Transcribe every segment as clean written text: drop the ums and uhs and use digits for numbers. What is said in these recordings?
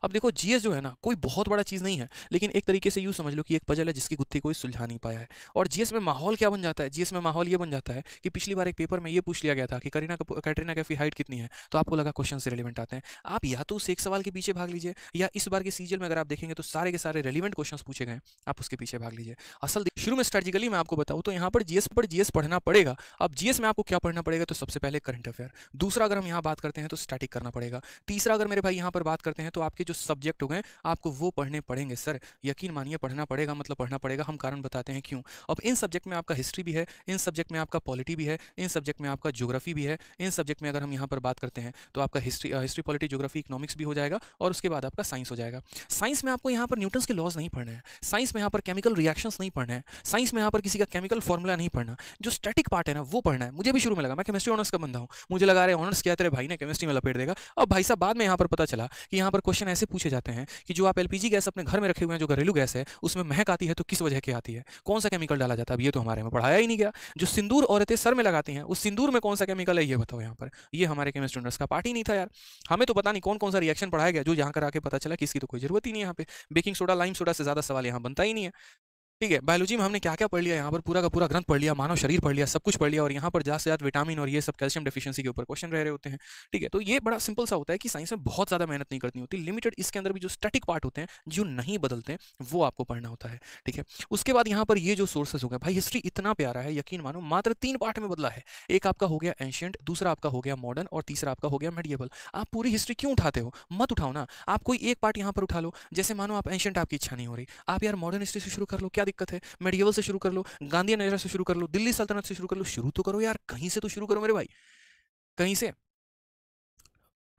अब देखो जीएस जो है ना कोई बहुत बड़ा चीज़ नहीं है, लेकिन एक तरीके से यूँ समझ लो कि एक पजल है जिसकी गुत्थी कोई सुलझा नहीं पाया है। और जीएस में माहौल क्या बन जाता है, जीएस में माहौल ये बन जाता है कि पिछली बार एक पेपर में ये पूछ लिया गया था कि कैटरीना कैफ की हाइट कितनी है, तो आपको लगा क्वेश्चन से रिलेवेंट आते हैं। आप या तो उस एक सवाल के पीछे भाग लीजिए, या इस बार के सीजीएल में अगर आप देखेंगे तो सारे के सारे रेलिवेंट क्वेश्चन पूछे गए, आप उसके पीछे भाग लीजिए। शुरू में स्ट्रेटेजिकली मैं आपको बताऊं तो यहाँ पर जीएस पढ़ना पड़ेगा। अब जीएस में आपको क्या पढ़ना पड़ेगा, तो सबसे पहले करंट अफेयर, दूसरा अगर हम यहाँ बात करते हैं तो स्टैटिक करना पड़ेगा, तीसरा अगर मेरे भाई यहाँ पर बात करते हैं तो आपके जो सब्जेक्ट हो गए आपको वो पढ़ने पड़ेंगे। सर यकीन मानिए पढ़ना पड़ेगा, मतलब पढ़ना पड़ेगा। हम कारण बताते हैं क्यों। अब इन सब्जेक्ट में आपका हिस्ट्री भी है, इन सब्जेक्ट में आपका पॉलिटी भी है, इन सब्जेक्ट में आपका ज्योग्राफी भी है, इन सब्जेक्ट में अगर हम यहाँ पर बात करते हैं तो आपका हिस्ट्री पॉलिटी ज्योग्राफी इकोनॉमिक्स भी हो जाएगा, और उसके बाद आपका साइंस हो जाएगा। साइंस में आपको यहाँ पर न्यूटन्स के लॉज नहीं पढ़ने हैं, साइंस में यहाँ पर केमिकल रिएक्शंस नहीं पढ़ने हैं, साइंस में यहाँ पर किसी का केमिकल फॉर्मूला नहीं पढ़ना, जो स्टैटिक पार्ट है ना वो पढ़ना है। मुझे भी शुरू में लगा, मैं केमिस्ट्री ऑनर्स का बंदा हूँ, मुझे लगा रहे ऑनर्स किया तेरे भाई ने केमिस्ट्री में लपेट देगा। अब भाई साहब बाद में यहाँ पर पता चला कि यहाँ पर क्वेश्चन ऐसे पूछे जाते हैं कि जो आप एलपीजी गैस अपने घर में रखे हुए हैं, जो घरेलू गैस है, उसमें महक आती है तो किस वजह की आती है, कौन सा केमिकल डाला जाता है, अब ये तो हमारे में पढ़ाया ही नहीं गया। जो सिंदूर औरतें सर में लगाती हैं, उस सिंदूर में कौन सा केमिकल है ये बताओ यहाँ पर, ये हमारे केमिस्ट्री ऑनर्स का पार्ट ही नहीं था यार। हमें तो पता नहीं कौन कौन सा रिएक्शन पढ़ाया गया, जो यहाँ कर आके पता चला कि इसकी तो कोई जरूरत ही नहीं है। यहाँ पे बेकिंग सोडा लाइम सोडा से ज्यादा सवाल यहाँ बनता ही नहीं है। ठीक है, बायोलॉजी में हमने क्या क्या पढ़ लिया, यहाँ पर पूरा का पूरा ग्रंथ पढ़ लिया, मानव शरीर पढ़ लिया, सब कुछ पढ़ लिया, और यहाँ पर ज्यादा से ज्यादा विटामिन और ये सब कैल्शियम डेफिशिएंसी के ऊपर क्वेश्चन रह रहे होते हैं। ठीक है, तो ये बड़ा सिंपल सा होता है कि साइंस में बहुत ज्यादा मेहनत नहीं करनी होती, लिमिटेड इसके अंदर भी जो स्टैटिक पार्ट होते हैं जो नहीं बदलते हैं वो आपको पढ़ना होता है। ठीक है, उसके बाद यहाँ पर ये जो सोर्सेस हो गए भाई, हिस्ट्री इतना प्यारा है यकीन मानो, मात्र 3 पार्ट में बदला है। एक आपका हो गया एंशियंट, दूसरा आपका हो गया मॉडर्न, और तीसरा आपका हो गया मेडिएवल। आप पूरी हिस्ट्री क्यों उठाते हो, मत उठाओ ना, आप कोई एक पार्ट यहाँ पर उठा लो। जैसे मानो आप एंशियंट आपकी इच्छा नहीं हो रही, आप यार मॉडर्न हिस्ट्री से शुरू कर लो, क्या दिक्कत है, मेडिएवल से शुरू कर लो, गांधीयन एरा से शुरू कर लो, दिल्ली सल्तनत से शुरू कर लो, शुरू तो करो यार, कहीं से तो शुरू करो मेरे भाई, कहीं से।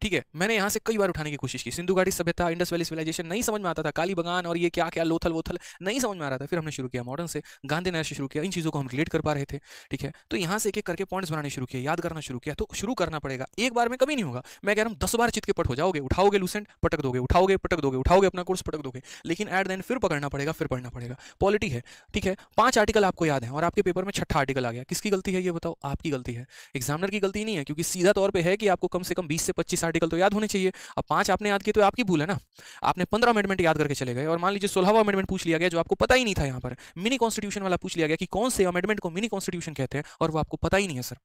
ठीक है, मैंने यहाँ से कई बार उठाने की कोशिश की, सिंधु घाटी सभ्यता, इंडस वैली सिविलाइजेशन नहीं समझ में आता था, काली बगान और ये क्या क्या लोथल वोथल नहीं समझ में आ रहा था, फिर हमने शुरू किया मॉडर्न से, गांधी नगर से शुरू किया, इन चीज़ों को हम रिलेट कर पा रहे थे। ठीक है, तो यहाँ से एक एक करके पॉइंट्स बनाने शुरू किए, याद करना शुरू किया, तो शुरू करना पड़ेगा, एक बार में कभी नहीं होगा। मैं कह रहा हूँ 10 बार चित के पट हो जाओगे, उठाओगे लूसेंट पटक दोगे, उठाओगे पटक दोगे, उठाओगे अपना कोर्स पटक दोगे, लेकिन एट द एंड फिर पकड़ना पड़ेगा, फिर पढ़ना पड़ेगा। पॉलिटी है, ठीक है, 5 आर्टिकल आपको याद है और आपके पेपर में छठा आर्टिकल आ गया, किसकी गलती है ये बताओ, आपकी गलती है, एग्जामिनर की गलती नहीं है, क्योंकि सीधा तौर पे है कि आपको कम से कम 20 से 25 आर्टिकल तो याद होने चाहिए। अब 5 आपने याद किए तो आपकी भूल है ना, आपने 15 अमेंडमेंट याद करके चले गए, और मान लीजिए 16वां अमेंडमेंट पूछ लिया गया जो आपको पता ही नहीं था, यहाँ पर मिनी कॉन्स्टिट्यूशन वाला पूछ लिया गया कि कौन से अमेंडमेंट को मिनी कॉन्स्टिट्यूशन कहते हैं, और वो आपको पता ही नहीं है। सर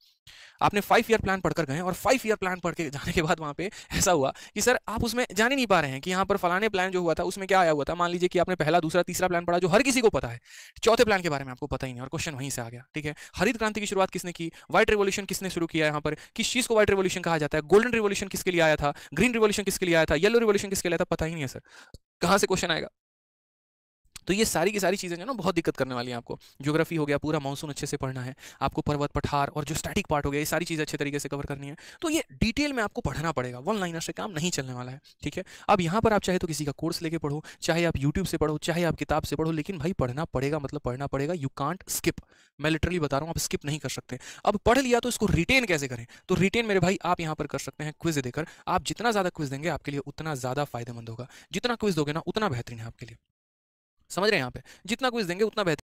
आपने 5 ईयर प्लान पढ़कर गए, और 5 ईयर प्लान पढ़ के जाने के बाद वहां पे ऐसा हुआ कि सर आप उसमें जान ही नहीं पा रहे हैं कि यहाँ पर फलाने प्लान जो हुआ था उसमें क्या आया हुआ था। मान लीजिए कि आपने पहला दूसरा तीसरा प्लान पढ़ा जो हर किसी को पता है, चौथे प्लान के बारे में आपको पता ही नहीं, और क्वेश्चन वहीं से आ गया। ठीक है, हरित क्रांति की शुरुआत किसने की, व्हाइट रिवॉल्यूशन किसने शुरू किया, यहाँ पर किस चीज को व्हाइट रिवॉल्यूशन कहा जाता है, गोल्डन रिवॉल्यूशन किसके लिए आया था, ग्रीन रिवॉल्यूशन किसके लिए आया था, येलो रिवॉल्यूशन किसके लिए आया था, पता ही नहीं है सर, कहाँ से क्वेश्चन आएगा। तो ये सारी की सारी चीज़ें जो ना बहुत दिक्कत करने वाली हैं आपको। ज्योग्राफी हो गया, पूरा मानसून अच्छे से पढ़ना है आपको, पर्वत पठार और जो स्टैटिक पार्ट हो गया, ये सारी चीज़ें अच्छे तरीके से कवर करनी है। तो ये डिटेल में आपको पढ़ना पड़ेगा, वन लाइनर से काम नहीं चलने वाला है। ठीक है, अब यहाँ पर आप चाहे तो किसी का कोर्स लेके पढ़ो, चाहे आप यूट्यूब से पढ़ो, चाहे आप किताब से पढ़ो, लेकिन भाई पढ़ना पड़ेगा, मतलब पढ़ना पड़ेगा। यू कांट स्किप, मैं लिटरली बता रहा हूँ, आप स्किप नहीं कर सकते। अब पढ़ लिया तो इसको रिटेन कैसे करें, तो रिटेन मेरे भाई आप यहाँ पर कर सकते हैं क्विज देकर। आप जितना ज़्यादा क्विज देंगे आपके लिए उतना ज़्यादा फायदेमंद होगा, जितना क्विज दोगे ना उतना बेहतरीन है आपके लिए। समझ रहे हैं, यहाँ पे जितना क्विज देंगे उतना बेहतर।